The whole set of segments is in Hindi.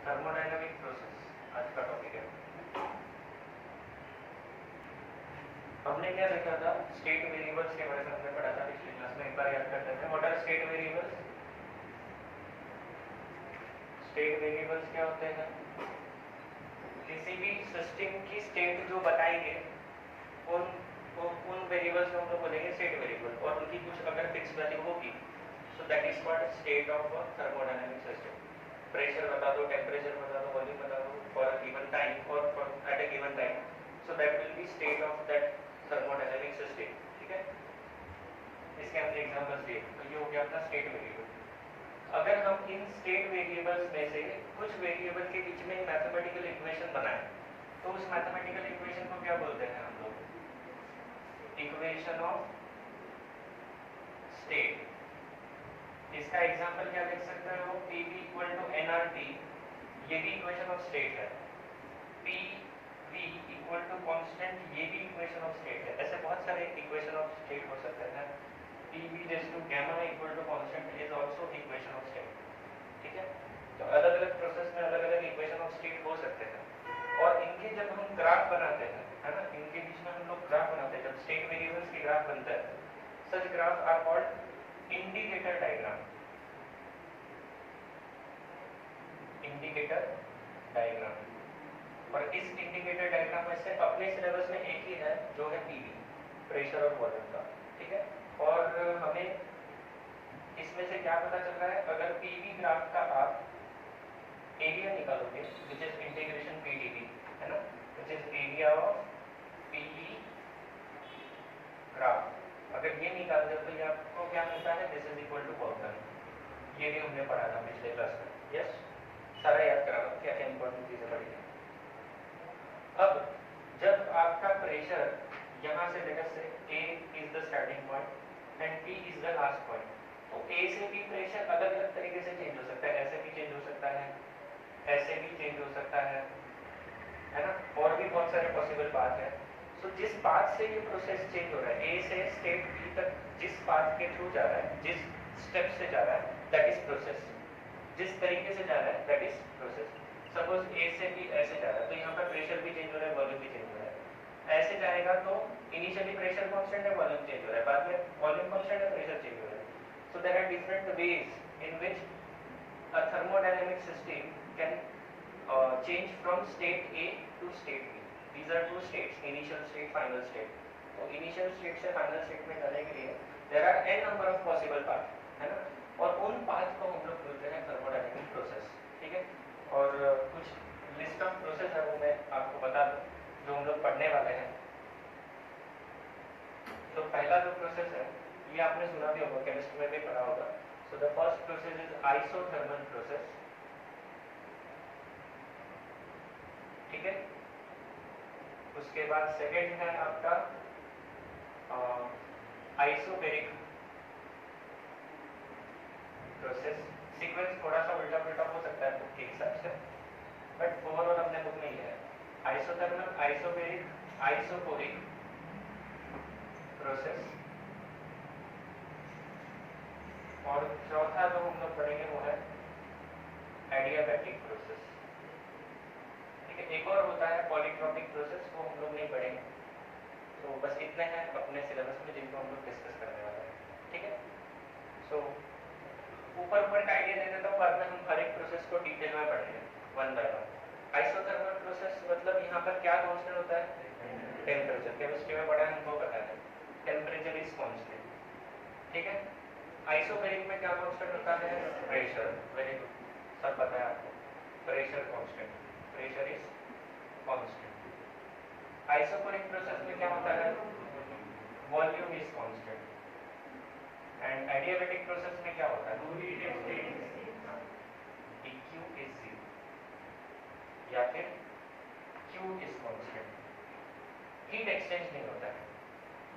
थर्मोडायनामिक प्रोसेस आज का टॉपिक है। हमने क्या देखा था, स्टेट वेरिएबल्स के बारे में हमने पढ़ा था पिछली क्लास में। एक बार याद कर लेते हैं। What are state variables? State variables क्या होते हैं? किसी भी सिस्टम की स्टेट जो बताएंगे उन वेरिएबल्स को हम लोग बोलेंगे स्टेट वेरिएबल, और उनकी कुछ अगर फिक्स वैल्यू होगी so that is called state of a thermodynamic system. Pressure बता दो, टेम्परेचर बता दो, वॉल्यूम बता दो फॉर अ गिवन टाइम और at a given time, so that will B state of that thermodynamic system. ठीक है, इसके हमने एग्जांपल्स दिए। तो ये हो गया अपना स्टेट वेरिएबल। अगर हम इन स्टेट वेरिएबल्स में से कुछ वेरिएबल के बीच में मैथमेटिकल इक्वेशन बनाएं तो उस मैथमेटिकल इक्वेशन को क्या बोलते हैं हम लोग? Equation of state. इसका एग्जांपल क्या लिख सकते हो? PV इक्वल टू nRT, ये भी इक्वेशन ऑफ स्टेट है। PV इक्वल टू कांस्टेंट, ये भी इक्वेशन ऑफ स्टेट है। ऐसे बहुत सारे इक्वेशन ऑफ स्टेट हो सकते हैं। PV raise to gamma equal to constant is also equation of state. ठीक है, तो अलग अलग प्रोसेस में अलग अलग इक्वेशन ऑफ स्टेट हो सकते हैं। और इनके जब हम ग्राफ बनाते हैं, है ना, इनके बीच में हम लोग ग्राफ बनाते हैं, जब स्टेट वेरिएबल्स के ग्राफ बनता है, such graph are called indicator diagram. Indicator diagram. और इस इंडिकेटर डायग्राम में से अपने सिलेबस में एक ही है जो है PV, प्रेशर और वॉल्यूम का। ठीक है, और हमें इसमें से क्या पता चल रहा है? अगर PV ग्राफ का आप एरिया निकालोगे, विच इज इंटीग्रेशन PdV, है ना, which is area of PV graph, अगर ये निकाल दो तो ये आपको क्या मिलता है? This is equal to work done. ये भी हमने पढ़ा था पिछले क्लास में। यस, सारा याद करा लो क्या क्या इंपॉर्टेंट चीजें पढ़ी है। अब जब आपका प्रेशर यहाँ से लेकर से A is the starting point and P is the last point, तो A से B प्रेशर अलग अलग तरीके से चेंज हो सकता है। ऐसे भी चेंज हो सकता है, ऐसे भी चेंज हो सकता है ना, और भी बहुत सारे पॉसिबल पाथ है। सो जिस पाथ से ये प्रोसेस चेंज हो रहा है, A से स्टेट B तक जिस पाथ के थ्रू जा रहा है, जिस स्टेप से जा रहा है, दैट इज प्रोसेस। जिस तरीके से जा रहा है that is process. Suppose A से B ऐसे जा रहा है तो यहाँ पर प्रेशर भी चेंज हो रहा है, वॉल्यूम भी चेंज हो रहा है। ऐसे जाएगा तो इनिशियली प्रेशर कांस्टेंट है, वॉल्यूम चेंज हो रहा है, बाद में वॉल्यूम कांस्टेंट है, प्रेशर चेंज हो रहा है। So there are different ways in which a thermodynamic system can change from state A to state B. These are two states, initial state, final state. तो initial state से final state में जाने के लिए there are n number of possible paths, है ना, और उन पाथ को हम लोग बोलते हैं थर्मोडायनामिक प्रोसेस। ठीक है, और कुछ लिस्ट ऑफ प्रोसेस है वो मैं आपको बता दूं जो हम लोग पढ़ने वाले हैं। तो पहला जो प्रोसेस है ये आपने सुना भी होगा, केमिस्ट्री में भी पढ़ा होगा। So the first process is isothermal process. ठीक है, उसके बाद सेकेंड है आपका आइसोबैरिक प्रोसेस। सीक्वेंस थोड़ा सा उल्टा पुल्टा हो सकता है बुक के हिसाब से, बट ओवरऑल अपने बुक में ही है आइसोथर्मल, आइसोबैरिक, आइसोकोरिक प्रोसेस। और चौथा जो हम लोग पढ़ेंगे वो है एडियाबैटिक प्रोसेस। ठीक है, एक और होता है पॉलीट्रॉपिक प्रोसेस, वो हम लोग नहीं पढ़ेंगे। तो बस इतने हैं अपने सिलेबस में जिनको हम लोग डिस्कस करने वाले हैं। ठीक है, सो ऊपर का आइडिया दे देता हूँ, बाद में हम हर एक प्रोसेस को डिटेल में पढ़ेंगे one by one. Isothermal process मतलब यहाँ पर क्या कांस्टेंट होता है? टेम्परेचर। केमिस्ट्री में पढ़ा है, हमको पता है टेम्परेचर इज कांस्टेंट। ठीक है, आइसोबैरिक में क्या कांस्टेंट होता है? प्रेशर। वेरी गुड, सब पता है आपको, pressure constant, pressure is constant. Isochoric process में क्या होता है? Volume is constant. And adiabatic process में क्या होता है? dq इज 0 या फिर q is constant. Heat exchange नहीं होता है,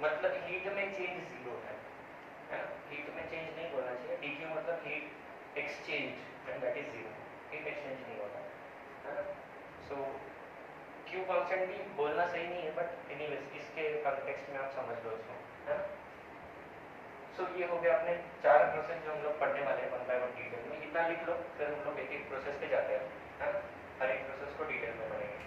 मतलब हीट में चेंज 0 है ना, हीट में चेंज नहीं बोलना चाहिए। dq मतलब heat exchange and that is 0, heat exchange नहीं होता है ना। सो q कांस्टेंट भी बोलना सही नहीं है, बट एनीवेज इसके कॉन्टेक्स्ट में आप समझ लो इसको, है ना। सो ये हो गया अपने 4 प्रोसेस जो हम लोग पढ़ने वाले हैं वन बाय वन डिटेल में। इतना लिख लो, फिर हम लोग एक एक प्रोसेस पे जाते हैं, है ना, हर एक प्रोसेस को डिटेल में पढ़ेंगे।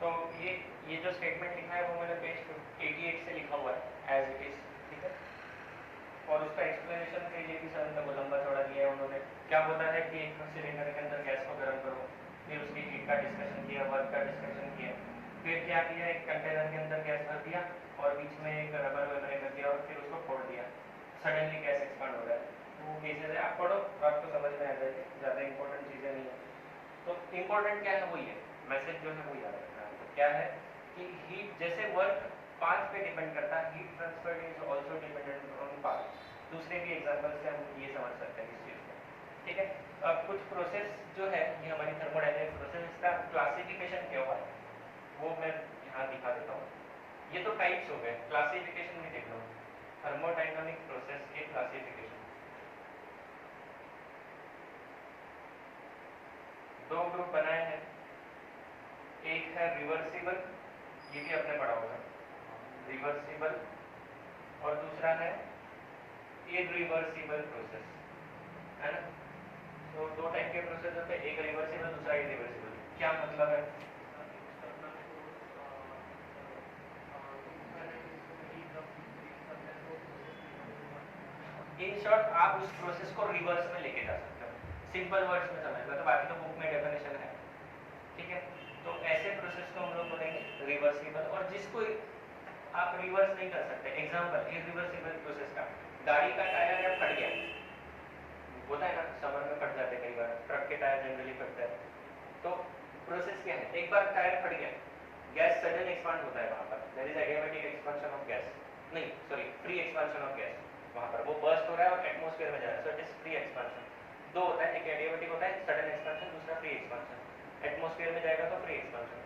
तो ये जो स्टेटमेंट लिखा है वो मैंने पेज 88 से लिखा हुआ है एज इट इज, ठीक है। और उसका एक्सप्लेनेशन पेज 87 तक लंबा चौड़ा दिया है उन्होंने। क्या होता है कि एक सिलेंडर के अंदर गैस को गर्म करो, फिर उसकी हीट का डिस्कशन किया, वर्क का डिस्कशन किया, फिर क्या किया, एक कंटेनर के अंदर गैस भर दिया और बीच में एक रबर वगैरह कर दिया और फिर उसको फोड़ दिया, सडनली गैस एक्सपांड हो रहा है। तो वो केसेस है, आप पढ़ो तो आपको समझ में आ जाएगी, ज़्यादा इंपॉर्टेंट चीज़ें नहीं है। तो इम्पोर्टेंट क्या है वही है, मैसेज जो है वो याद रखना है। तो क्या है कि हीट जैसे वर्क पाथ पे डिपेंड करता है, heat transfer is also dependent on path. दूसरे भी एग्जांपल से हम ये समझ सकते हैं इस चीज़ को, ठीक है। अब कुछ प्रोसेस जो है ये हमारी थर्मोडायनेमिक प्रोसेस, इसका क्लासिफिकेशन क्या हुआ है वो मैं यहाँ दिखा देता हूँ। ये तो टाइप्स हो गए, क्लासिफिकेशन भी देख लो, थर्मोडायनामिक प्रोसेस के क्लासिफिकेशन। दो ग्रुप बनाए हैं, एक है रिवर्सिबल, ये भी आपने पढ़ा होगा, रिवर्सिबल, और दूसरा है इरिवर्सिबल प्रोसेस, है ना। तो दो टाइप के प्रोसेस होते हैं, एक रिवर्सिबल दूसरा इरिवर्सिबल। क्या मतलब है? इन शॉर्ट आप उस प्रोसेस को रिवर्स में लेके जा सकते हो, सिंपल वर्ड्स में समझ लो, तो बाकी तो बुक में डेफिनेशन है, ठीक है। तो ऐसे प्रोसेस को हम लोग बोलेंगे रिवर्सिबल, और जिसको आप रिवर्स नहीं कर सकते, एग्जांपल इरिवर्सिबल प्रोसेस का, गाड़ी का टायर जब फट गया, होता है ना, समर में फट जाते कई बार, ट्रक के टायर जनरली फटते हैं। तो प्रोसेस क्या है, एक बार टायर फट गया, गैस सडन एक्सपांड होता है वहां पर, there is adiabatic expansion of gas, नहीं sorry free expansion of gas, वहां पर वो बर्स्ट हो रहा है और एटमॉस्फेयर में जा रहा है, so it is free expansion. दो होता है, एक एडियाबैटिक होता है सडन एक्सपांशन, दूसरा फ्री एक्सपांशन। एटमॉस्फेयर में जाएगा तो फ्री एक्सपांशन,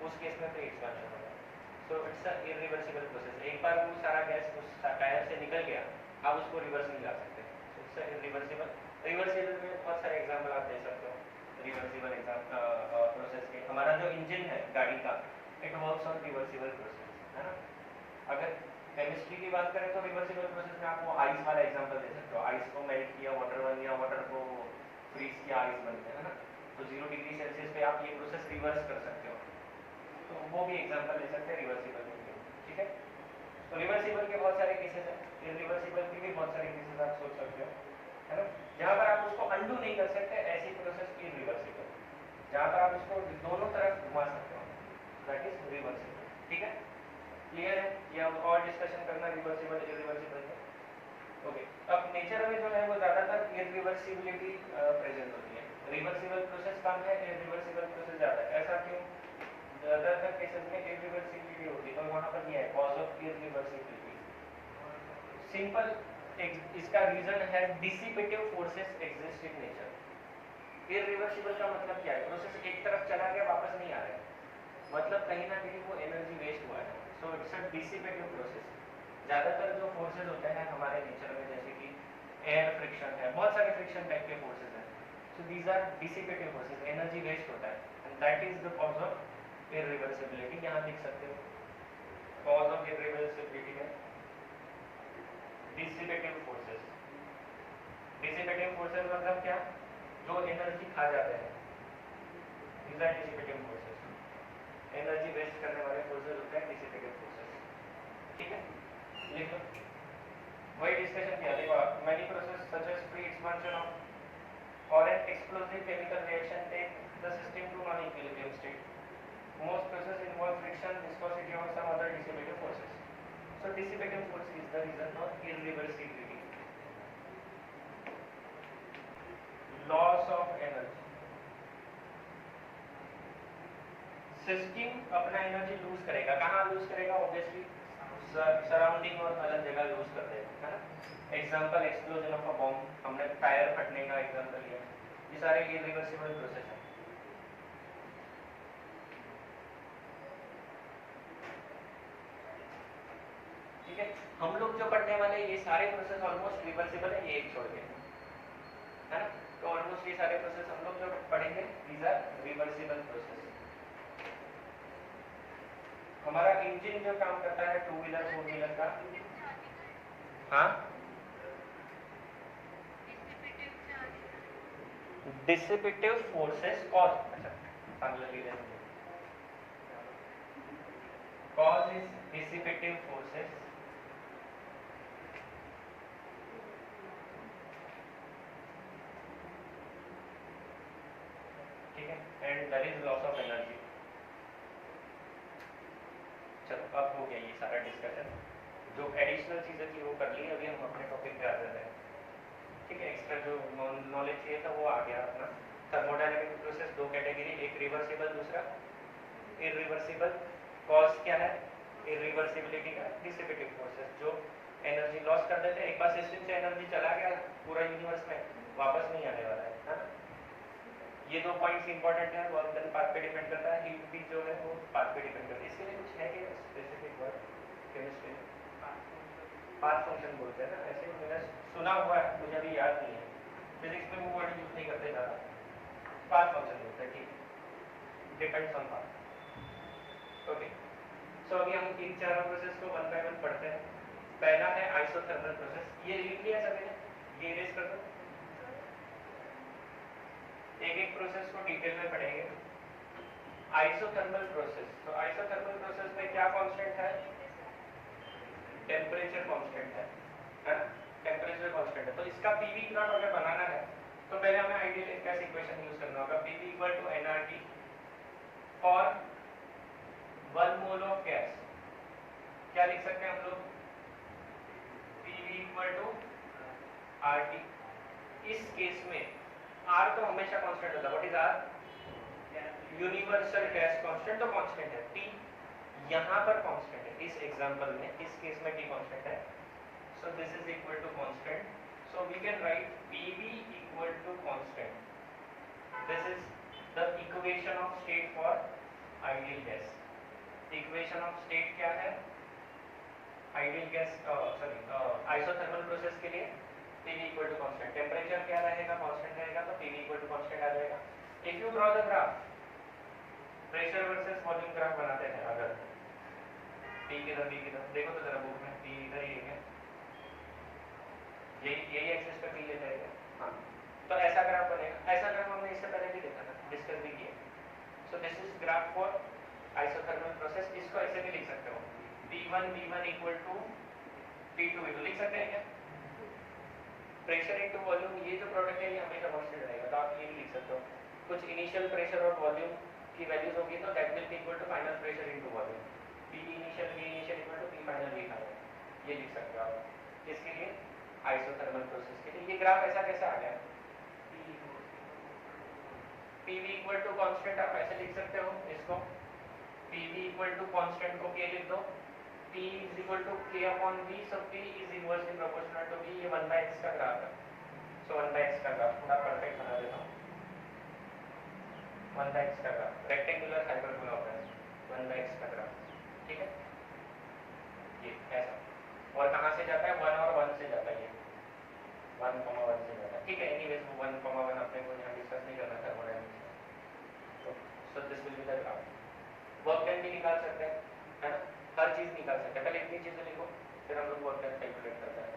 उस केस में फ्री एक्सपांशन होगा। So it's a irreversible process. एक बार वो सारा गैस उस टायर से निकल गया, आप उसको रिवर्स नहीं ला सकते, so it's a irreversible. Reversible में बहुत सारे एग्जांपल आप दे सकते हो रिवर्सिबल प्रोसेस के। हमारा जो इंजन है गाड़ी का, it works on reversible process, है ना। अगर केमिस्ट्री की बात करें तो रिवर्सिबल प्रोसेस में आपको आइस वाला एग्जांपल दे सकते हो, आइस को मेल्ट किया, वाटर बन गया, वाटर को फ्रीज किया, आइस बन गया, है ना। तो 0 डिग्री सेल्सियस पे आप ये प्रोसेस रिवर्स कर सकते हो, तो वो भी एग्जांपल ले सकते हैं रिवर्सिबल के, ठीक है। तो रिवर्सिबल के बहुत सारे केसेस हैं, इरिवर्सिबल के भी बहुत सारे केसेस आप सोच सकते हो, है ना। जहाँ पर आप उसको अंडू नहीं कर सकते, ऐसी प्रोसेस इरिवर्सिबल, जहाँ पर आप उसको दोनों तरफ घुमा सकते हो, दैट इज रिवर्सिबल, ठीक है। क्लियर है, या और डिस्कशन करना रिवर्सिबल इरिवर्सिबल का? ओके। अब नेचर में जो है वो ज्यादातर इरिवर्सिबिलिटी प्रेजेंट होती है, रिवर्सिबल प्रोसेस कम है, इरिवर्सिबल प्रोसेस ज्यादा है। ऐसा क्यों? ज्यादातर केसेस में इरिवर्सिबिलिटी होती है, और वहां पर ये है कॉज ऑफ इरिवर्सिबिलिटी। सिंपल इसका रीजन है dissipative forces exist in nature. Irreversible का मतलब क्या है? प्रोसेस एक तरफ चला गया, वापस नहीं आ रहा है, मतलब कहीं ना कहीं वो एनर्जी वेस्ट हुआ है, so it's a dissipative process. ज्यादातर जो फोर्सेस होते हैं हमारे नेचर में, जैसे कि एयर फ्रिक्शन है, बहुत सारे फ्रिक्शन टाइप के फोर्सेस हैं, so these are dissipative forces, energy waste होता है, and that is the cause of irreversibility. यहाँ लिख सकते हो कॉज ऑफ इरिवर्सिबिलिटी है डिसिपेटिव फोर्सेस। डिसिपेटिव फोर्सेस मतलब क्या? जो एनर्जी खा जाते हैं, these are dissipative forces. Energy waste करने वाले फोर्सेस होते हैं डिसिपेटिव फोर्सेस, ठीक है। लिख लो, वही डिस्कशन किया। देखो, many process such as free expansion of और an explosive chemical reaction take the system to non equilibrium state. Most process involve friction, viscosity और some other dissipative forces. So dissipative force is the reason of irreversibility. Loss of energy, system अपना एनर्जी लूज करेगा, कहाँ लूज करेगा? ऑब्वियसली सराउंडिंग और अलग जगह लूज कर देगा, है ना। Example explosion of a bomb, हमने टायर फटने का एग्जांपल लिया, ये सारे इरिवर्सिबल प्रोसेस हैं, ठीक है। हम लोग जो पढ़ने वाले ये सारे प्रोसेस ऑलमोस्ट रिवर्सिबल है, ये एक छोड़ के, है ना। तो ऑलमोस्ट ये सारे प्रोसेस हम लोग जो पढ़ेंगे दीज आर रिवर्सिबल प्रोसेस। हमारा इंजन जो काम करता है 2 व्हीलर 4 व्हीलर का, हाँ डिसिपेटिव फोर्सेस कॉज, अच्छा चांगलं लिहिलं, कॉज इज डिसिपेटिव फोर्सेस ठीक है, and that is loss of energy. चलो अब हो गया ये सारा डिस्कशन, जो एडिशनल चीजें थी वो कर ली, अभी हम अपने टॉपिक पे आ जाते हैं। ठीक है, एक्स्ट्रा जो नॉलेज चाहिए था वो आ गया अपना। थर्मोडायनेमिक प्रोसेस दो कैटेगरी, एक रिवर्सिबल, दूसरा इरिवर्सिबल। कॉज क्या है? इरिवर्सिबिलिटी का डिसिपेटिव फोर्सेस, जो एनर्जी लॉस कर देते हैं। एक बार सिस्टम से एनर्जी चला गया पूरा यूनिवर्स में, वापस नहीं आने वाला है ना। ये दो पॉइंट्स इंपॉर्टेंट है, वर्क डन पाथ पे डिपेंड करता है, हीट भी जो है वो पाथ पे डिपेंड करता है। इसके लिए कुछ है कि स्पेसिफिक वर्ड केमिस्ट्री में पाथ फंक्शन बोलते हैं ना, ऐसे मैंने सुना हुआ है, मुझे अभी याद नहीं है। फिजिक्स में वो वर्ड यूज नहीं करते ज़्यादा, पाथ फंक्शन बोलते हैं। ठीक, डिपेंड्स ऑन पाथ। ओके, सो अभी हम इन चारों प्रोसेस को वन बाय वन पढ़ते हैं। पहला है आइसोथर्मल प्रोसेस, ये लिख लिया सभी ने, ये इरेज कर दो। एक एक प्रोसेस को डिटेल में पढ़ेंगे। आइसोथर्मल प्रोसेस, तो आइसोथर्मल प्रोसेस में क्या कांस्टेंट है? टेम्परेचर कांस्टेंट है ना, टेम्परेचर कांस्टेंट है। तो इसका पीवी ग्राफ अगर बनाना है तो पहले हमें आइडियल गैस इक्वेशन यूज करना होगा, PV equal to NRT for 1 mole of gas. क्या लिख सकते हैं हम लोग? PV equal to RT. इस केस में आर तो हमेशा कांस्टेंट होता है। What is R? Universal gas constant, तो कांस्टेंट है। टी यहाँ पर कांस्टेंट है, इस एग्जांपल में, इस केस में टी कांस्टेंट है। So this is equal to constant, so we can write PV equal to constant. This is the equation of state for ideal gas. Equation of state क्या है ideal gas, sorry isothermal process के लिए? PV equal to constant. Temperature क्या रहेगा? कांस्टेंट रहेगा, तो पीवी इक्वल टू कांस्टेंट आ जाएगा। If you draw the graph, pressure versus volume graph बनाते हैं, अगर पी की तरफ, बी की तरफ देखो तो जरा बुक में, पी इधर ही है, यही एक्सिस पे पी लेता है। हाँ, तो ऐसा ग्राफ बनेगा। ऐसा ग्राफ हमने इससे पहले भी देखा था, डिस्कस भी किया। सो this is graph for isothermal process. इसको ऐसे भी लिख सकते हो, P1 इक्वल टू P2 लिख सकते हैं क्या? प्रेशर इनटू वॉल्यूम, ये जो प्रोडक्ट है ये हमेशा कांस्टेंट रहेगा, तो आप ये भी लिख सकते हो। कुछ इनिशियल प्रेशर और वॉल्यूम की वैल्यूज होगी तो that will be equal to final pressure into volume. P initial equal to P final V final, ये लिख सकते हो आप। इसके लिए आइसोथर्मल प्रोसेस के लिए ये ग्राफ ऐसा कैसे आ गया? PV इक्वल टू कांस्टेंट आप ऐसे लिख सकते हो इसको, PV इक्वल टू कांस्टेंट को K लिख दो, P is equal to K upon V, so P is inversely proportional to V। ये 1/x का ग्राफ है। सो 1/x का ग्राफ थोड़ा परफेक्ट बना देता हूँ। 1/x का ग्राफ रेक्टेंगुलर हाइपरबोला होता है, 1/x का ग्राफ, ठीक है। ये ऐसा, और कहाँ से जाता है? 1 और 1 से जाता है, ये 1,1 से जाता है, ठीक है। एनीवेज वो 1,1 अपने को यहाँ डिस्कस नहीं करना थर्मोडायनेमिक्स में। तो so this will be the graph. Work done भी निकाल सकते हैं, है ना, हर चीज निकाल सकते हैं। पहले इतनी चीजें लिखो, फिर हम लोग वर्क डन कैलकुलेट करते हैं।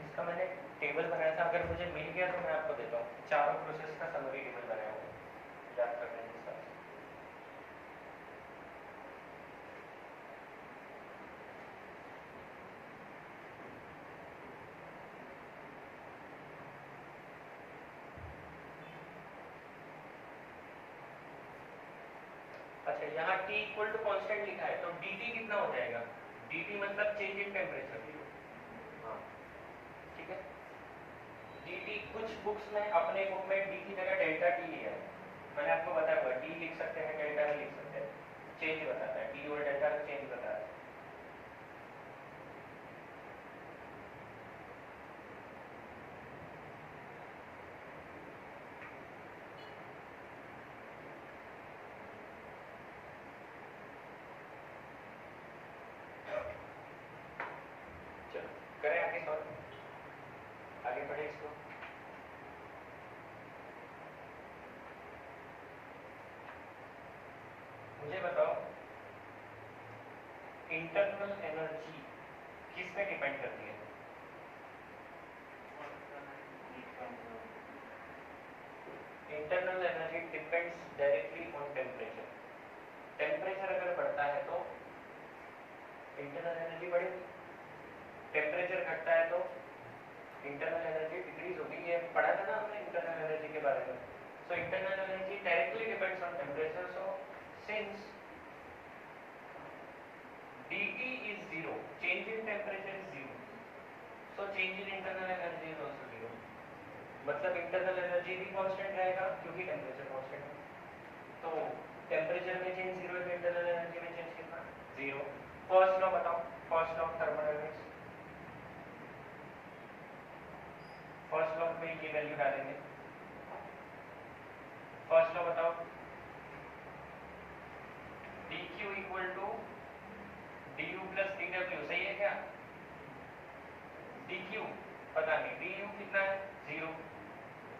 इसका मैंने टेबल बनाया था, अगर मुझे मिल गया तो मैं आपको देता हूँ। चारों प्रोसेस का समरी टेबल बनाया हुआ है, याद करने के साथ। अच्छा, यहाँ T इक्वल टू कांस्टेंट लिखा है, तो dt कितना हो जाएगा? dt मतलब चेंज इन टेम्परेचर। हाँ, ठीक है। dt कुछ बुक्स में, अपने बुक में d की जगह डेल्टा t लिया है, मैंने आपको बताया हुआ d लिख सकते हैं, डेल्टा नहीं लिख सकते, चेंज बताता है, d और डेल्टा का चेंज बताता है। चलो करें आगे सॉल्व, आगे बढ़े इसको। मुझे बताओ इंटरनल एनर्जी किस पे डिपेंड करती है? Internal energy depends directly on temperature. Temperature अगर बढ़ता है तो इंटरनल एनर्जी बढ़ेगी, टेम्परेचर घटता है तो इंटरनल एनर्जी डिक्रीज होगी। ये पढ़ा था ना हमने इंटरनल एनर्जी के बारे में। So internal energy directly depends on temperature. So since dT is 0, change in temperature is 0, so change in internal energy is also 0। मतलब इंटरनल एनर्जी भी कांस्टेंट रहेगा क्योंकि टेम्परेचर कांस्टेंट है। तो टेम्परेचर में चेंज 0 है तो इंटरनल एनर्जी में चेंज कितना? 0। फर्स्ट लॉ बताओ, first law thermodynamics. First law में ये वैल्यू डालेंगे। फर्स्ट लॉ बताओ, dq equal to du plus dw, सही है क्या? dq पता नहीं, du कितना है? 0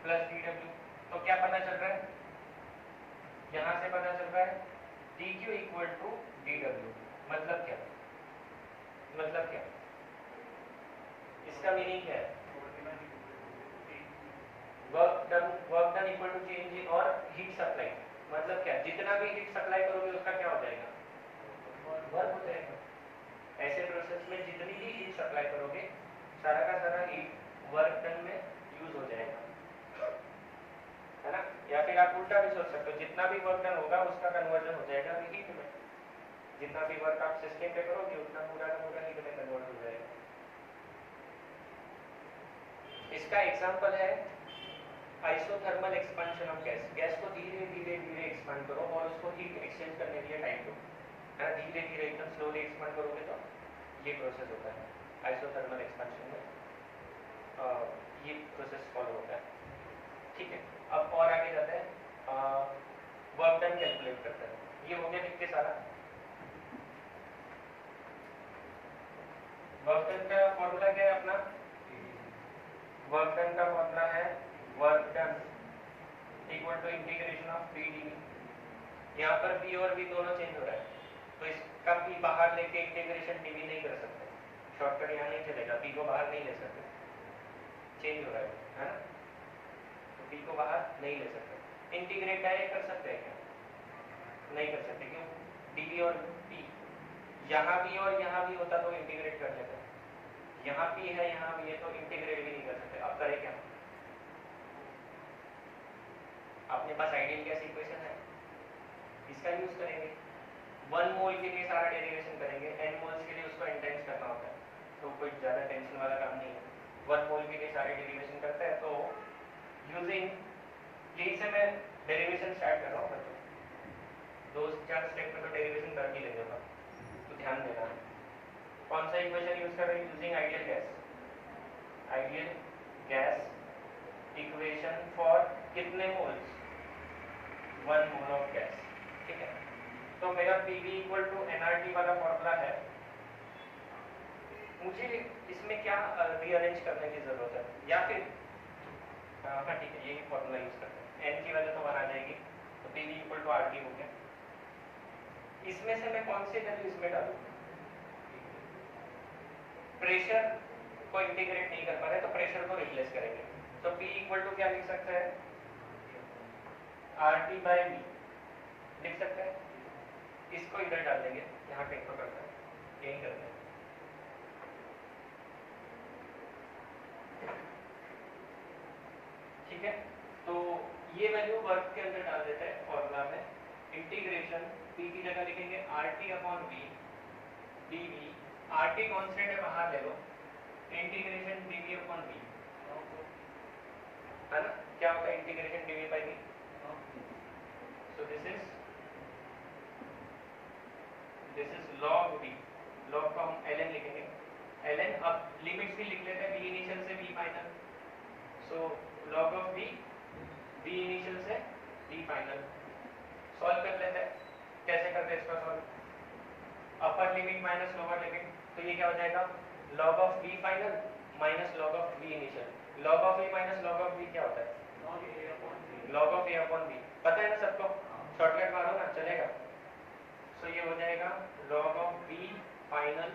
प्लस dw, तो क्या पता चल रहा है? यहां से पता चल रहा है dq इक्वल टू dw। मतलब क्या? मतलब क्या? इसका मीनिंग क्या है? Work done equal to change in और हीट सप्लाई। मतलब क्या? जितना भी हीट सप्लाई करोगे उसका क्या हो जाएगा? वर्क हो जाएगा। ऐसे प्रोसेस में जितनी भी हीट सप्लाई करोगे सारा का सारा हीट वर्क डन में यूज हो जाएगा, है ना? या फिर आप उल्टा भी सोच सकते हो, जितना भी वर्क डन होगा उसका कन्वर्जन हो जाएगा हीट में। जितना भी वर्क आप सिस्टम पे करोगे उतना पूरा का पूरा हीट में कन्वर्ट हो जाएगा। इसका एग्जांपल है isothermal expansion of gas. Gas को धीरे धीरे धीरे एक्सपांड करो और उसको हीट एक्सचेंज करने के लिए टाइम दो, है ना? धीरे धीरे एकदम स्लोली एक्सपांड करोगे तो ये प्रोसेस होता है आइसोथर्मल एक्सपेंशन में। ये प्रोसेस फॉलो होता है, ठीक है। अब और आगे जाते हैं, वर्क डन कैलकुलेट करते हैं। ये हो गया लिख के सारा। वर्क डन का फॉर्मूला क्या है अपना? वर्क डन का फॉर्मूला है work done equal to integration of P D. यहाँ पर पी और वी दोनों चेंज हो रहा है तो इसका पी बाहर लेके इंटीग्रेशन डीवी नहीं कर सकते, शॉर्टकट यहाँ नहीं चलेगा, पी को बाहर नहीं ले सकते, चेंज हो रहा है ना? तो पी को बाहर नहीं ले सकते। इंटीग्रेट डायरेक्ट कर सकते हैं क्या? नहीं कर सकते। क्यों? डीवी और पी, यहाँ भी और यहाँ भी होता तो इंटीग्रेट कर लेते, यहाँ पी है यहाँ भी है तो इंटीग्रेट भी नहीं कर सकते। अब करें क्या? अपने पास आइडियल गैस इक्वेशन है, इसका यूज करेंगे। 1 मोल के लिए सारा डेरिवेशन करेंगे, n मोल्स के लिए उसको n टाइम्स करना होता है, तो कोई ज़्यादा टेंशन वाला काम नहीं है। 1 मोल के लिए सारे डेरिवेशन करते हैं। तो यूजिंग यही से मैं डेरिवेशन स्टार्ट कर रहा हूँ बच्चों, 2-4 स्टेप में तो डेरिवेशन कर ही लेंगे, तो ध्यान देना। कौन सा इक्वेशन यूज कर रहे हैं? Using ideal gas. Ideal gas equation for कितने मोल्स? 1 मोल ऑफ गैस, ठीक है। तो मेरा PV इक्वल टू nRT वाला फॉर्मूला है। मुझे इसमें क्या रीअरेंज करने की जरूरत है? या फिर हाँ ठीक है, यही फॉर्मूला यूज करते हैं। n की वजह तो 1 आ जाएगी, तो PV इक्वल टू RT हो गया। इसमें से मैं कौन सी वैल्यू इसमें डालूं? प्रेशर को इंटीग्रेट नहीं कर पा रहे तो प्रेशर को रिप्लेस करेंगे। तो P इक्वल टू क्या लिख सकते हैं? RT बाय V लिख सकते हैं। इसको इधर डाल देंगे, यहाँ कहीं पर करते हैं, यही करते हैं। ठीक है, तो ये वैल्यू वर्क के अंदर डाल देते हैं फॉर्मूला में। इंटीग्रेशन P की जगह लिखेंगे RT upon V dV। RT constant है, बाहर ले लो, इंटीग्रेशन dV अपॉन V, है ना? क्या होता है integration dV by V? So this is log V। log को हम ln लिखेंगे, ln। अब लिमिट्स भी लिख लेते हैं, V इनिशियल से V final. So log of V, V initial से V फाइनल। सॉल्व कर लेते हैं। कैसे करते हैं इसका solve? Upper limit minus lower limit, तो ये क्या हो जाएगा? log of V final minus log of V initial. log of A minus log of V क्या होता है? log of A upon V। पता है ना सबको? शॉर्टकट मारो ना, चलेगा। सो ये हो जाएगा log of V final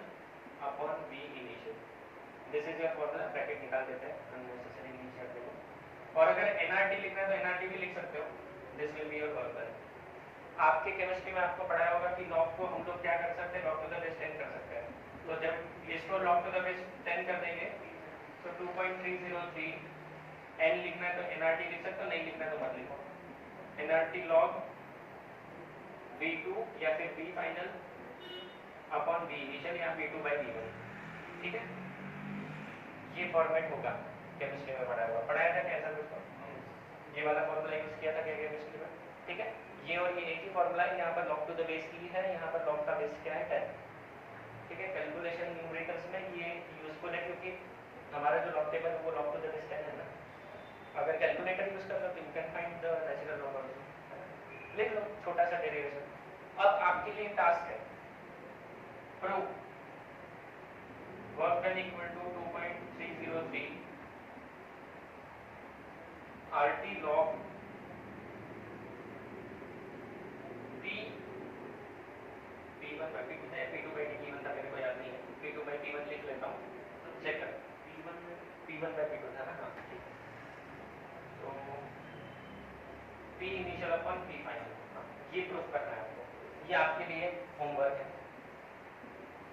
upon V initial. This is your formula, bracket निकाल देते हैं, अननेसेसरी नहीं कर देंगे। और अगर एनआरटी लिखना है तो एनआरटी भी लिख सकते हो, this will be your work done. आपके केमिस्ट्री में आपको पढ़ाया होगा कि लॉग को हम लोग क्या कर सकते हैं, लॉग टू द बेस 10 कर सकते हैं। तो जब इसको लॉग टू द बेस 10 कर देंगे तो 2.303 एन लिखना है तो एनआरटी लिख सकते हो, नहीं लिखना है तो मत लिखो। एनआरटी लॉग V2 या फिर V final upon V initial या V2 बाय V1, ठीक है। ये फॉर्मेट होगा केमिस्ट्री में पढ़ाया था कैसा कुछ, ये वाला फॉर्मूला यूज किया था क्या केमिस्ट्री में, ठीक है। ये और ये एक ही फॉर्मूला है, यहाँ पर लॉग टू द बेस की है, यहाँ पर लॉग का बेस क्या है 10, ठीक है। कैलकुलेशन न्यूमेरिकल्स में ये यूजफुल है क्योंकि हमारा जो लॉग टेबल है वो लॉग टू द बेस 10 है ना। अगर कैलकुलेटर यूज कर लो तो you can find the natural log also, लिख लो छोटा सा डेरिवेशन। अब आपके लिए टास्क है prove work done equal to 2.303 RT log P1 by P2 है, P2 by P1 था, मेरे को याद नहीं है, P2 by P1 लिख लेता हूँ, चेक कर। P1 by P2 था ना, हाँ ठीक है। तो P इनिशियल अपन P फाइनल, ये प्रूफ करना है आपको, ये आपके लिए होमवर्क है,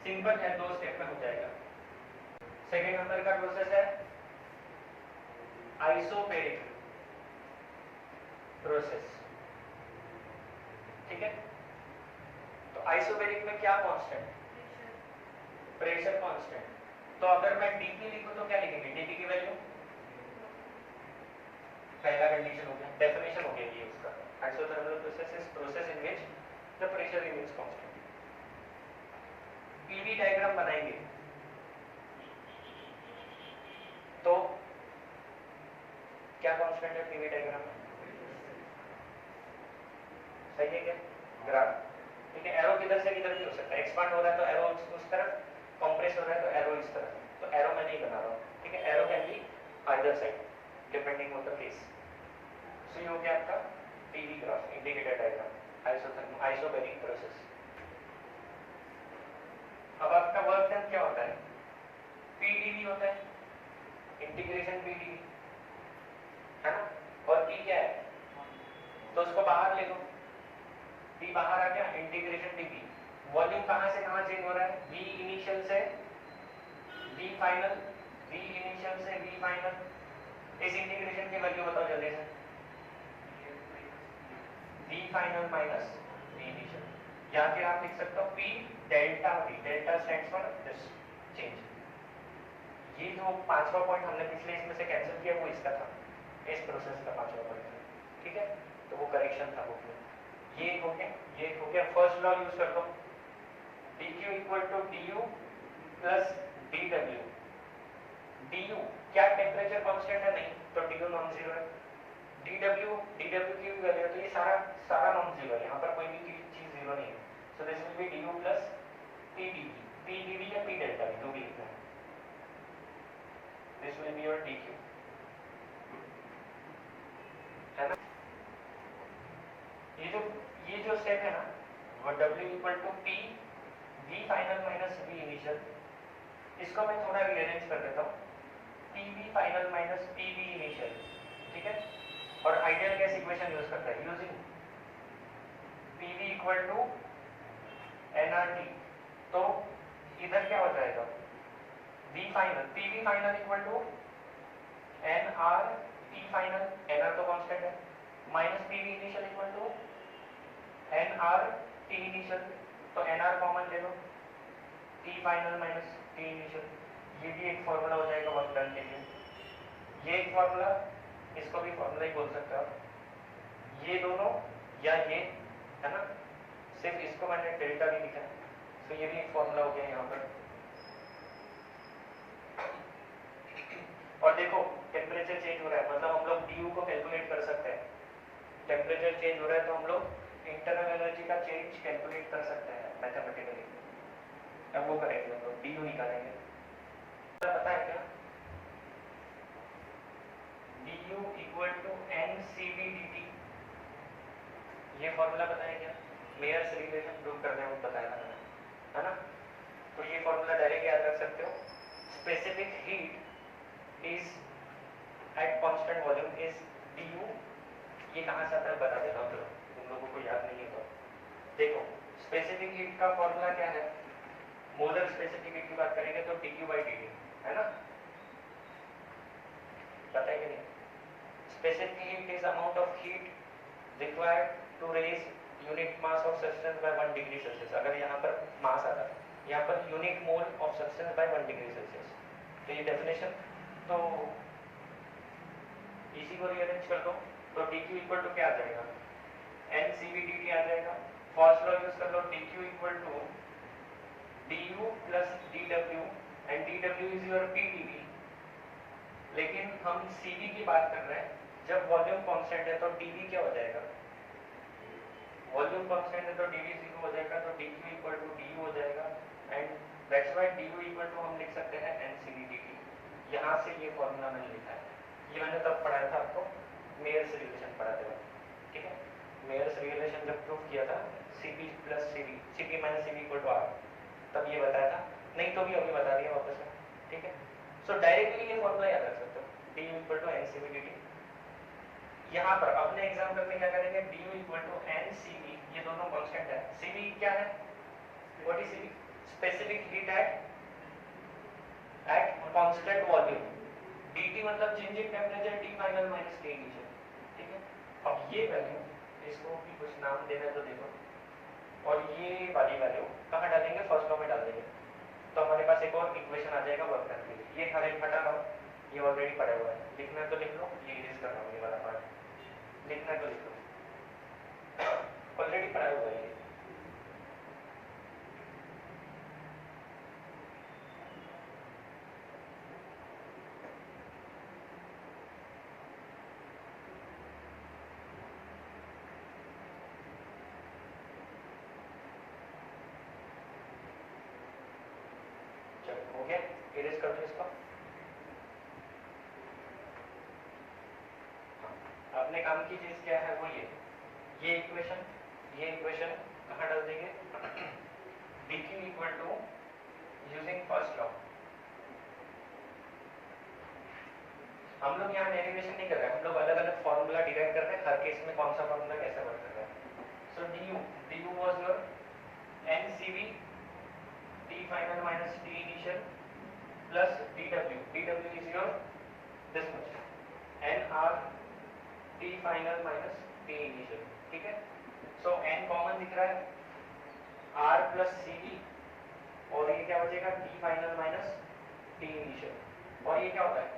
सिंपल है, 2 स्टेप में हो जाएगा। सेकेंड नंबर का प्रोसेस है आइसोपेरिक प्रोसेस, ठीक है। तो आइसोपेरिक में क्या कांस्टेंट, प्रेशर कांस्टेंट। तो अगर मैं डीपी लिखूं तो क्या लिखेंगे, डीपी की वैल्यू, पहला कंडीशन हो गया, डेफिनेशन हो गया ये उसका। Isothermal process is process in which the pressure remains constant. PV diagram बनाएंगे तो क्या कांस्टेंट है पीवी डायग्राम में, सही है क्या, ग्राफ, ठीक है। एरो किधर से किधर भी हो सकता है, एक्सपांड हो रहा है तो एरो उस तरफ, कंप्रेस हो रहा है तो एरो इस तरफ, तो एरो मैं नहीं बना रहा हूँ, ठीक है। Arrow can be either side depending on the case. So ये हो गया आपका PV graph, indicator diagram, isobaric process. अब आपका वर्क डन क्या होता है, पीडीवी होता है, इंटीग्रेशन पीडीवी है ना, और पी क्या है तो उसको बाहर ले लो, पी बाहर आ गया, इंटीग्रेशन डीपी। वॉल्यूम कहां से कहां चेंज हो रहा है, वी इनिशियल से वी फाइनल, वी इनिशियल से वी फाइनल। इस इंटीग्रेशन की वैल्यू बताओ जल्दी से, V final minus V initial, या फिर आप लिख सकते हो P delta V, delta stands for this change. ये जो पांचवा पॉइंट हमने पिछले इसमें से कैंसिल किया वो इसका था, इस प्रोसेस का पांचवा पॉइंट, ठीक है। तो वो करेक्शन था वो, ये हो गया, ये हो गया। फर्स्ट लॉ यूज कर दो, dq equal to du plus dw। du क्या टेम्परेचर कांस्टेंट है, नहीं, तो du नॉन जीरो है। dw की वैल्यू है, तो ये सारा नॉन जीरो है, यहाँ पर कोई भी चीज जीरो नहीं है। So this will be du plus pdv या p डेल्टा भी, जो भी लिखना है, this will be your dq, है ना। ये जो स्टेप है ना, वो w equal to p v final minus v initial, इसको मैं थोड़ा रीअरेंज कर देता हूँ, pv final minus pv initial, ठीक है। और आइडियल गैस इक्वेशन यूज करता है, using pv equal to nRT। तो इधर क्या हो जाएगा, v final, pv final equal to nRT final, nR तो कांस्टेंट है, minus pv initial equal to nRT initial, तो nR कॉमन ले लो, t final minus t initial. ये भी एक फॉर्मूला हो जाएगा वर्क डन के लिए, ये एक फॉर्मूला, इसको भी फॉर्मूला ही बोल सकते हो, ये दोनों या ये, है ना, सिर्फ इसको मैंने डेल्टा भी लिखा है, तो ये भी एक फॉर्मूला हो गया यहाँ पर। और देखो टेम्परेचर चेंज हो रहा है, मतलब हम लोग du को कैलकुलेट कर सकते हैं, टेम्परेचर चेंज हो रहा है तो हम लोग इंटरनल एनर्जी का चेंज कैलकुलेट कर सकते हैं मैथमेटिकली। अब वो करेंगे, हम लोग du निकालेंगे, पता है क्या, du equal to ncv dt, ये फॉर्मूला पता है क्या, मेयर्स रिलेशन प्रूव करने में बताया था मैंने, है ना। तो ये फॉर्मूला डायरेक्ट याद रख सकते हो। Specific heat is at constant volume is du। ये कहाँ से आता है बता देता हूँ, तुम लोगों को याद नहीं है तो देखो। स्पेसिफिक हीट का फॉर्मूला क्या है, मोलर स्पेसिफिक हीट की बात करेंगे तो dQ/dt, है ना, पता है कि नहीं। Specific heat is amount of heat required to raise unit mass of substance by 1 degree Celsius. अगर यहाँ पर मास आता है, यहाँ पर unit mole of substance by 1 degree Celsius. तो ये डेफिनेशन, तो इसी को रीअरेंज कर दो तो dq इक्वल टू क्या आ जाएगा, NCV/dt आ जाएगा। फॉर्स लॉ यूज कर लो, dq equal to du plus dw and dw is your pdv। लेकिन हम cv की बात कर रहे हैं, जब वॉल्यूम कांस्टेंट है तो dv क्या हो जाएगा, वॉल्यूम कांस्टेंट है तो dv 0 हो जाएगा, तो dq इक्वल टू du हो जाएगा and that's why du equal to हम लिख सकते हैं NCV/dt। यहाँ से ये फॉर्मूला मैंने लिखा है, ये मैंने तब पढ़ाया था आपको मेयर्स रिलेशन पढ़ाते वक्त, ठीक है। मेयर्स रिलेशन जब प्रूव किया था Cp plus Cv, Cp minus Cv equal to R, तब ये बताया था, नहीं तो भी अभी बता दिया वापस में, ठीक है। सो डायरेक्टली ये फॉर्मूला याद रख सकते हो, du इक्वल टू NCV/dt। यहाँ पर अपने एग्जाम्पल में क्या करेंगे, du इक्वल टू NCV, ये दोनों कांस्टेंट है। Cv क्या है, what is Cv, specific heat at constant volume. dt मतलब change in temperature, T final minus T initial, ठीक है। अब ये वैल्यू, इसको भी कुछ नाम देना है तो देखो, और ये वाली वैल्यू कहाँ डालेंगे, फर्स्ट लॉ में डाल देंगे, तो हमारे पास एक और इक्वेशन आ जाएगा वर्क डन के लिए। ये हर एक हटा लो, ये ऑलरेडी पड़ा हुआ है, लिखना है तो लिख लो, ये इरेज कर रहा हूँ ये वाला पार्ट, लिखना है तो लिख लो, ऑलरेडी पड़ा हुआ है ये। हो गया, इरेज कर दो इसको। अपने काम की चीज क्या है वो ये इक्वेशन कहाँ डाल देंगे, dq equal to using first law. हम लोग यहाँ डेरिवेशन नहीं कर रहे हैं, हम लोग अलग अलग फॉर्मूला डिराइव कर रहे हैं, हर केस में कौन सा फॉर्मूला कैसे वर्क कर रहा है। सो du was your NCV T final minus T initial plus dw is your this much nr T final minus T initial, ठीक है। सो n कॉमन दिख रहा है, r प्लस Cv, और ये क्या बचेगा, T final minus T initial, और ये क्या होता है,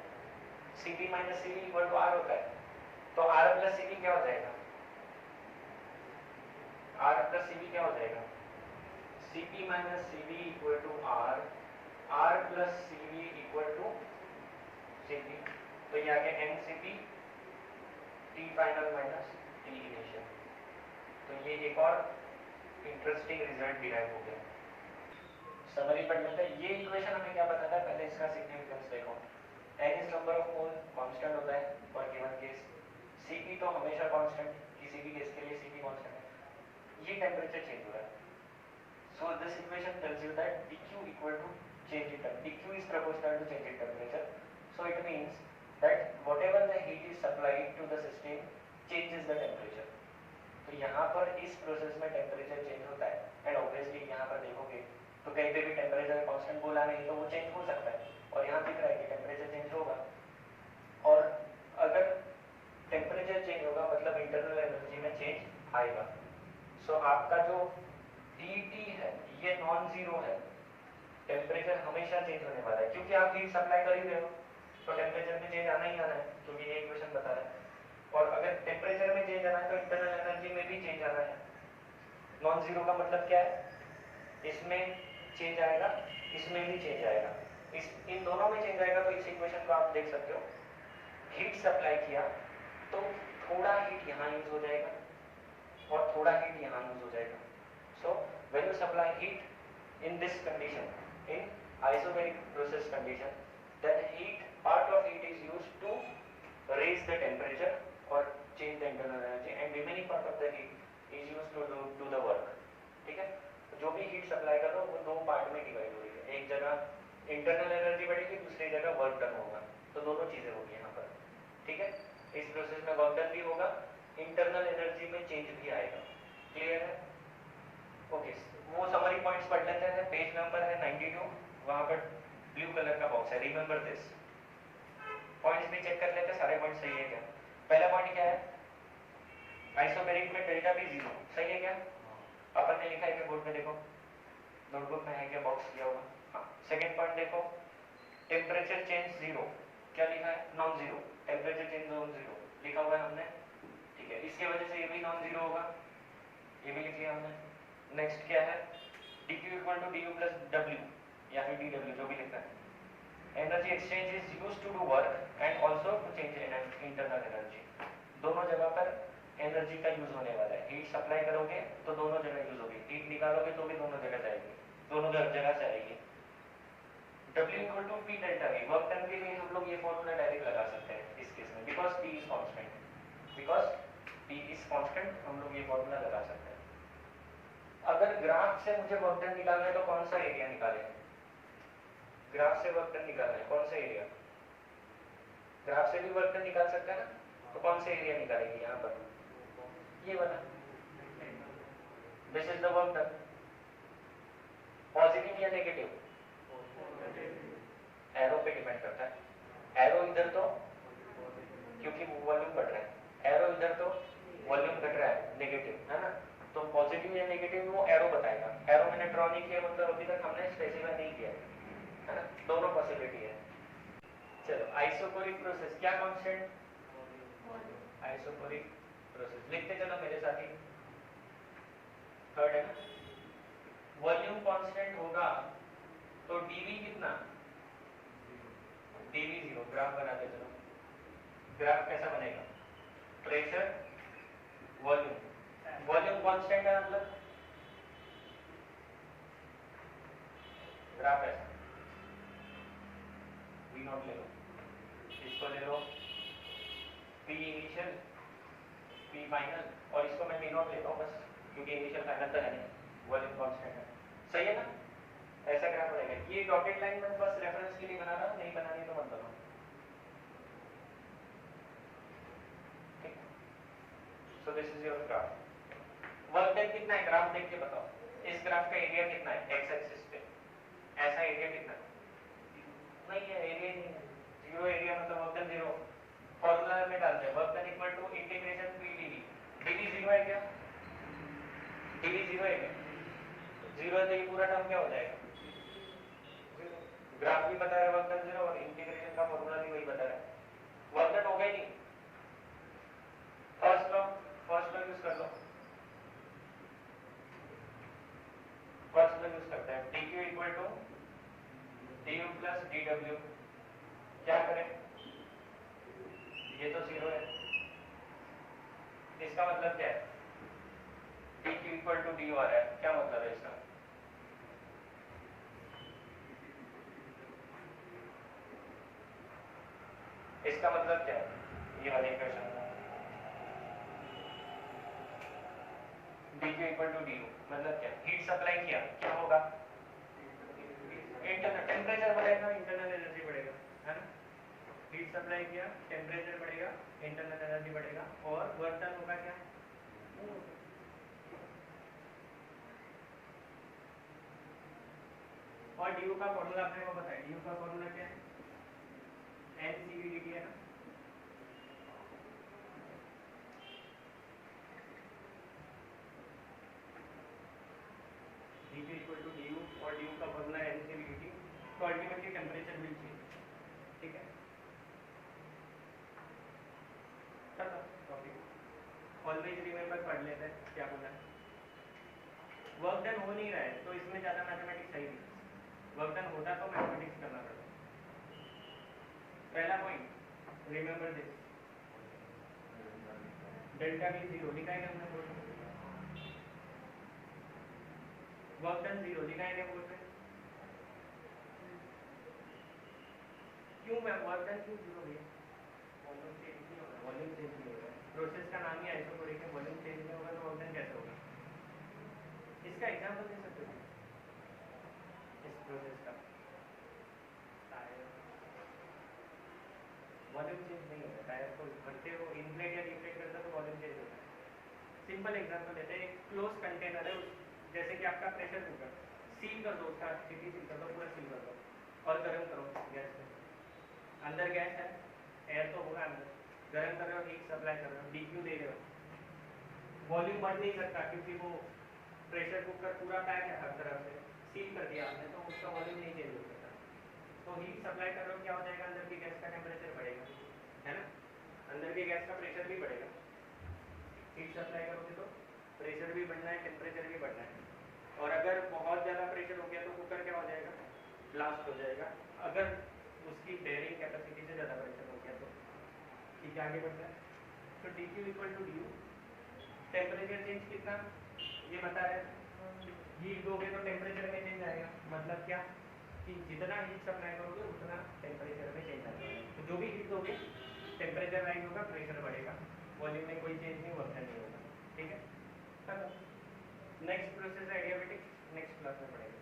Cp minus Cv equal to R होता है, तो R प्लस Cv क्या हो जाएगा, R प्लस Cv क्या हो जाएगा, Cp minus Cv equal to R, R plus Cv equal to Cp, तो ये आ गया NCp T final minus T initial. तो ये एक और इंटरेस्टिंग रिजल्ट डिराइव हो गया। समरी पढ़ लेते हैं। ये इक्वेशन हमें क्या बताता है, पहले इसका सिग्निफिकेंस देखो। n is number of mole, constant होता है फॉर गिवन केस। Cp तो हमेशा कांस्टेंट, किसी भी केस के लिए Cp कांस्टेंट है। ये टेम्परेचर चेंज हो रहा है, so this equation tells you that dq equal to change in temperature, dq is proportional to change in temperature, so it means that whatever the heat is supplied to the system changes the temperature। तो यहाँ पर इस प्रोसेस में टेम्परेचर चेंज होता है, एंड ऑब्वियसली यहाँ पर देखोगे तो कहीं पे भी टेम्परेचर कांस्टेंट बोला नहीं तो वो चेंज हो सकता है, और यहाँ दिख रहा है कि टेम्परेचर चेंज होगा, और अगर टेम्परेचर चेंज होगा मतलब इंटरनल एनर्जी में चेंज आएगा। सो आपका जो dt है ये नॉन जीरो है, टेम्परेचर हमेशा चेंज होने वाला है, क्योंकि आप हीट सप्लाई कर ही रहे हो, तो टेम्परेचर में चेंज आना ही आना है, क्योंकि ये इक्वेशन बता रहा है। और अगर टेम्परेचर में चेंज आना है तो इंटरनल एनर्जी में भी चेंज आना है। नॉन जीरो का मतलब क्या है, इसमें चेंज आएगा, इसमें भी चेंज आएगा, इन दोनों में चेंज आएगा। तो इस इक्वेशन को आप देख सकते हो, हीट सप्लाई किया तो थोड़ा हीट यहाँ यूज हो जाएगा और थोड़ा हीट यहाँ यूज हो जाएगा। So when you supply heat in this condition, in isobaric process condition, that heat, part of heat is used to raise the temperature or change the internal energy, and remaining part of the heat is used to do the work. Supply कर रहा हूँ, वो दो पार्ट में डिवाइड हो रही है। एक जगह इंटरनल एनर्जी बढ़ेगी, दूसरी जगह वर्क डन होगा, तो दोनों चीजें होगी यहाँ पर। ठीक है, इस प्रोसेस में वर्क डन भी होगा, इंटरनल एनर्जी में चेंज भी आएगा। क्लियर है? ओके, वो समरी पॉइंट्स पढ़ लेते हैं। पेज नंबर है 92, वहां पर ब्लू कलर का बॉक्स है, रिमेंबर दिस। पॉइंट्स भी चेक कर लेते हैं, सारे पॉइंट्स सही है क्या। पहला पॉइंट क्या है, आइसोबैरिक में डेल्टा भी जीरो, सही है क्या? अपन ने लिखा है क्या बोर्ड में, देखो नोटबुक में है क्या, बॉक्स किया होगा। हाँ, सेकेंड पॉइंट देखो, टेम्परेचर चेंज जीरो, क्या लिखा है, non zero, temperature change non zero लिखा हुआ है हमने। ठीक है, इसकी वजह से ये भी नॉन जीरो होगा, ये भी लिख लिया हमने। नेक्स्ट क्या है, dq equal to du plus w या फिर dw, जो भी लिखा है। Energy exchange is used to do work and also to change internal energy. दोनों जगह पर एनर्जी का यूज होने वाला है। हीट सप्लाई करोगे तो दोनों जगह यूज होगी, हीट निकालोगे तो भी दोनों जगह जाएगी, दोनों जगह से आएगी। W equal to P delta V, work done के लिए हम लोग ये फॉर्मूला डायरेक्ट लगा सकते हैं इस केस में, because P is constant, because P is constant हम लोग ये फॉर्मूला लगा सकते हैं। अगर ग्राफ से मुझे वर्क डन निकालना है तो कौन सा एरिया निकालें? ग्राफ से वर्क डन निकालना है, कौन सा एरिया? ग्राफ से भी वर्क डन निकाल सकते हैं ना, तो कौन सा एरिया निकालेंगे यहाँ पर? ये वाला, this is the work done. Positive या नेगेटिव, एरो पे डिपेंड करता है। एरो इधर तो क्योंकि वॉल्यूम बढ़ रहा है, एरो इधर तो वॉल्यूम घट रहा है, नेगेटिव है ना, तो पॉजिटिव या नेगेटिव वो एरो बताएगा। एरो मैंने ड्रॉ नहीं किया, मतलब अभी तक हमने स्पेसिफाई नहीं किया है ना, दोनों पॉसिबिलिटी है। चलो, आइसोकोरिक प्रोसेस क्या कांस्टेंट? आइसोकोरिक प्रोसेस लिखते चलो मेरे साथ ही, थर्ड है ना। वॉल्यूम कांस्टेंट होगा तो डीवी कितना, डीवी जीरो। ग्राफ बनाते चलो, ग्राफ कैसा बनेगा, प्रेशर वॉल्यूम, वॉल्यूम कांस्टेंट है मतलब ग्राफ ऐसा, वी नॉट ले लो, इसको ले लो पी इनिशियल पी फाइनल, और इसको मैं वी नॉट लेता हूँ बस, क्योंकि इनिशियल फाइनल तो है नहीं, वॉल्यूम कांस्टेंट है। सही है ना, ऐसा ग्राफ बनेगा। ये डॉटेड लाइन मैं बस रेफरेंस के लिए बना रहा हूँ, नहीं बनानी तो मत बनाओ। ठीक, सो this is your graph. Work done कितना है, ग्राफ देख के बताओ। इस ग्राफ का एरिया कितना है एक्स एक्सिस पे, ऐसा एरिया कितना नहीं है, एरिया नहीं है, जीरो एरिया मतलब वर्क डन जीरो। फॉर्मूला में डालते हैं, work done equal to integration P DV. DV zero है क्या, डीवी जीरो है क्या, जीरो है तो ये पूरा टर्म क्या हो जाएगा, ग्राफ भी बता रहा है वर्क डन जीरो, और इंटीग्रेशन का फॉर्मूला भी वही बता रहा है, वर्क डन हो गया नहीं। फर्स्ट लॉ यूज कर लो, फर्स्ट लॉ यूज करते हैं, dq equal to du plus dw। क्या करें, ये तो जीरो है, इसका मतलब क्या है, dq इक्वल टू du आ रहा है, क्या मतलब है इसका, इसका मतलब क्या है, ये वाले equation dq equal to du मतलब क्या, हीट सप्लाई किया, क्या होगा, इंटरनल टेम्परेचर बढ़ेगा, इंटरनल एनर्जी बढ़ेगा, है ना। हीट सप्लाई किया, टेम्परेचर बढ़ेगा, इंटरनल एनर्जी बढ़ेगा, और वर्क डन होगा क्या, और ड्यू का फॉर्मूला आपने को बताया, ड्यू का फॉर्मूला क्या है, NCVDT है ना। dq इक्वल टू du, और du का फॉर्मूला है NCVDT, तो अल्टीमेटली टेम्परेचर विल चेंज। ठीक है, ऑलवेज रिमेंबर पढ़ लेते हैं क्या बोला है। वर्क डन हो नहीं रहा है तो इसमें ज़्यादा मैथमेटिक्स सही नहीं, वर्क डन होता तो मैथमेटिक्स करना पड़ता। पहला पॉइंट रिमेंबर दिस, डेल्टा भी जीरो लिखा है क्या हमने बोर्ड में, वर्क डन जीरो लिखा है क्या बोर्ड में, क्यों मैम वर्क डन क्यों जीरो भैया, वॉल्यूम चेंज नहीं हो रहा, वॉल्यूम चेंज नहीं हो रहा है, प्रोसेस का नाम ही आइसोकोरिक है, वॉल्यूम चेंज नहीं होगा तो वर्क डन कैसे होगा। इसका एग्जांपल दे सकते हो, प्रोसेस का वॉल्यूम चेंज नहीं होता, टायर को भरते हो इनफ्लेट या डिफ्लेट करते हो तो वॉल्यूम चेंज होता है। सिंपल एग्जांपल लेते हैं, एक क्लोज कंटेनर है, जैसे कि आपका प्रेशर कुकर, सील कर दो, उसका सीटी सील कर दो, पूरा सील कर दो और गर्म करो गैस पे। अंदर गैस है, एयर तो होगा अंदर, गर्म कर रहे हो, हीट सप्लाई कर रहे हो, डीक्यू दे रहे हो, वॉल्यूम बढ़ नहीं सकता क्योंकि वो प्रेशर कुकर पूरा पैक है हर तरफ से, सील कर दिया आपने तो उसका वॉल्यूम नहीं चेंज हो सकता। तो हीट सप्लाई कर रहे हो, क्या हो जाएगा, अंदर की गैस का टेम्परेचर बढ़ेगा, है ना, अंदर की गैस का प्रेशर भी बढ़ेगा। हीट सप्लाई करोगे तो प्रेशर भी बढ़ना है, टेम्परेचर भी बढ़ना है। और अगर बहुत ज़्यादा प्रेशर हो गया तो कुकर क्या हो जाएगा, ब्लास्ट हो जाएगा, अगर उसकी बेयरिंग कैपेसिटी से ज़्यादा प्रेशर हो गया तो। ठीक है, आगे बढ़ता है। तो D Q equal to D U, temperature change कितना ये बता रहे हैं, हीट दोगे तो टेम्परेचर में चेंज आएगा, मतलब क्या कि जितना हीट सप्लाई करोगे उतना टेम्परेचर में चेंज आएगा। तो जो भी हीट दोगे टेम्परेचर राइज होगा, प्रेशर बढ़ेगा, वॉल्यूम में कोई चेंज नहीं, वर्क नहीं होगा। ठीक है, नेक्स्ट प्रोसेस है एडियाबेटिक, नेक्स्ट क्लास में पढ़ेंगे।